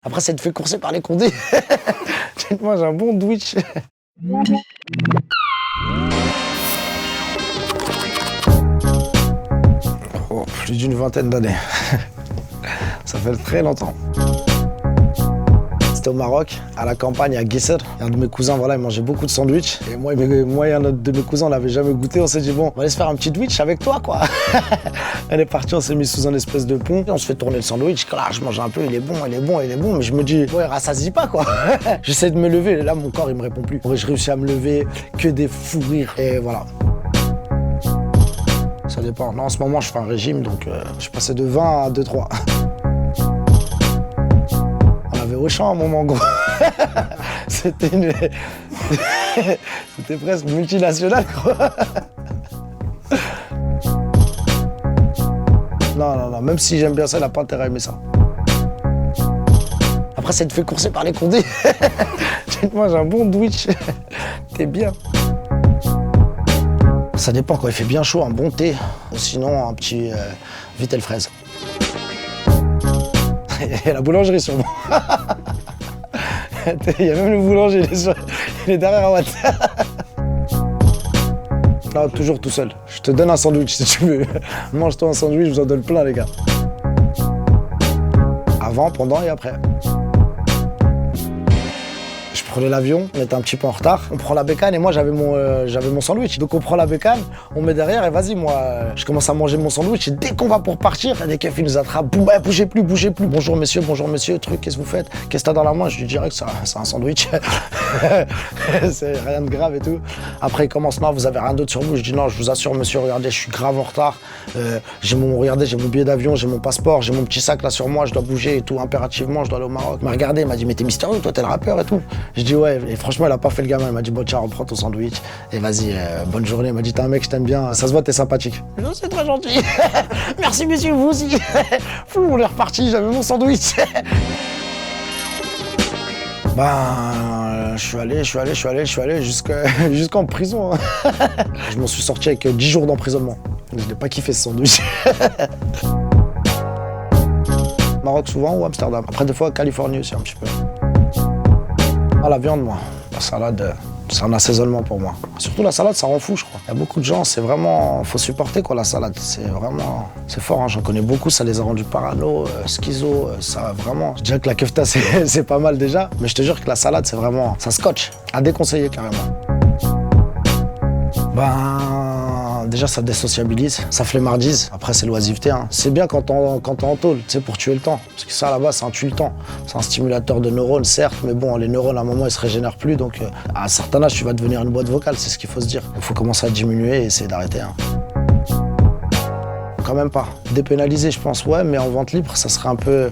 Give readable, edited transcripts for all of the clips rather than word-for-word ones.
Après, ça te fait courser par les condés. Moi, j'ai un bon Twitch. Oh, plus d'une vingtaine d'années. Ça fait très longtemps. C'était au Maroc, à la campagne, à Guisser. Un de mes cousins, voilà, il mangeait beaucoup de sandwich. Et moi et un autre de mes cousins, on l'avait jamais goûté. On s'est dit, bon, on va aller se faire un petit Twitch avec toi, quoi. On est parti, on s'est mis sous un espèce de pont. On se fait tourner le sandwich. Là, je mange un peu, il est bon. Mais je me dis, ouais, rassasie pas, quoi. J'essaie de me lever. Et là, mon corps, il me répond plus. Je réussis à me lever, que des fous rires. Et voilà. Ça dépend. Non, en ce moment, je fais un régime, donc je suis passé de 20 à 2-3. Auchan à un moment, gros. C'était presque multinational, gros. Non, même si j'aime bien ça, il n'a pas intérêt à aimer ça. Après, ça te fait courser par les condés. Moi, j'ai un bon Twitch. T'es bien. Ça dépend, quand il fait bien chaud, un bon thé. Ou sinon, un petit Vittel fraise. Et la boulangerie sûrement. Il y a même le boulanger, il est derrière Watt. Non, toujours tout seul. Je te donne un sandwich si tu veux. Mange-toi un sandwich, je vous en donne plein, les gars. Avant, pendant et après. Je prenais l'avion, on était un petit peu en retard. On prend la bécane et moi j'avais mon sandwich. Donc on prend la bécane, on met derrière et vas-y, moi je commence à manger mon sandwich et dès qu'on va pour partir, il y a des keufs qui nous attrapent. Boum, bah, bougez plus. Bonjour monsieur, truc, qu'est-ce que vous faites? Qu'est-ce que t'as dans la main? Je lui dirais que c'est un sandwich. C'est rien de grave et tout. Après il commence, non, vous avez rien d'autre sur vous? Je dis non, je vous assure monsieur, regardez, je suis grave en retard. Regardez, j'ai mon billet d'avion, j'ai mon passeport, j'ai mon petit sac là sur moi, je dois bouger et tout, impérativement, je dois aller au Maroc. Il m'a regardé, il m'a dit mais t'es mystérieux, toi t'es le rappeur et tout. Je dis ouais, et franchement il a pas fait le gamin, il m'a dit bon tiens reprends ton sandwich et vas-y, bonne journée. Il m'a dit t'es un mec, je t'aime bien, ça se voit t'es sympathique. Je dis c'est très gentil. Merci monsieur, vous aussi. Fou, on est reparti, j'avais mon sandwich. Je suis allé jusqu'en prison. Je m'en suis sorti avec 10 jours d'emprisonnement. Je n'ai pas kiffé ce sandwich. Maroc souvent ou Amsterdam. Après des fois Californie aussi un petit peu. Ah, la viande, moi. La salade, c'est un assaisonnement pour moi. Surtout la salade, ça rend fou, je crois. Il y a beaucoup de gens, c'est vraiment... Faut supporter, quoi, la salade. C'est vraiment... C'est fort, hein. J'en connais beaucoup, ça les a rendus parano, schizo, ça, vraiment... Je dirais que la kefta, c'est pas mal déjà. Mais je te jure que la salade, c'est vraiment... Ça scotche. À déconseiller, carrément. Déjà, ça désociabilise, ça flemmardise. Après, c'est l'oisiveté. Hein. C'est bien quand t'es en tôle, tu sais, pour tuer le temps. Parce que ça, là-bas, c'est un tue-le-temps. C'est un stimulateur de neurones, certes, mais bon, les neurones, à un moment, ils se régénèrent plus. Donc, à un certain âge, tu vas devenir une boîte vocale, c'est ce qu'il faut se dire. Il faut commencer à diminuer et essayer d'arrêter. Hein. Quand même pas. Dépénaliser, je pense, ouais, mais en vente libre, ça serait un peu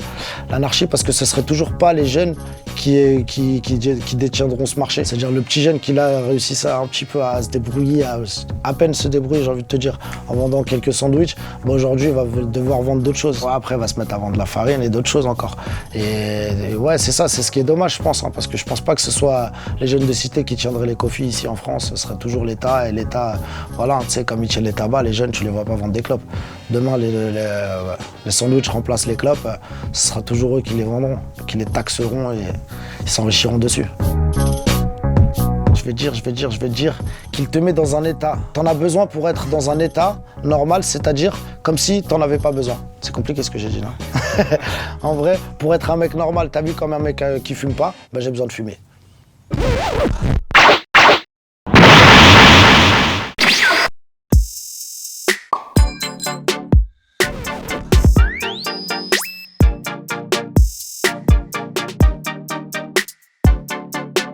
l'anarchie parce que ce serait toujours pas les jeunes qui détiendront ce marché. C'est-à-dire le petit jeune qui là réussit ça un petit peu à se débrouiller, à peine se débrouiller, j'ai envie de te dire, en vendant quelques sandwichs. Aujourd'hui, il va devoir vendre d'autres choses. Ouais, après, il va se mettre à vendre de la farine et d'autres choses encore. Et ouais, c'est ça, c'est ce qui est dommage, je pense, hein, parce que je pense pas que ce soit les jeunes de cité qui tiendraient les coffees ici en France. Ce serait toujours l'État et l'État, voilà, tu sais, comme ils tiennent les tabacs, les jeunes, tu les vois pas vendre des clopes. Demain, les sandwichs remplacent les clopes, ce sera toujours eux qui les vendront, qui les taxeront et ils s'enrichiront dessus. Je vais dire qu'il te met dans un état. T'en as besoin pour être dans un état normal, c'est-à-dire comme si t'en avais pas besoin. C'est compliqué ce que j'ai dit là. En vrai, pour être un mec normal, t'as vu comme un mec qui fume pas, j'ai besoin de fumer.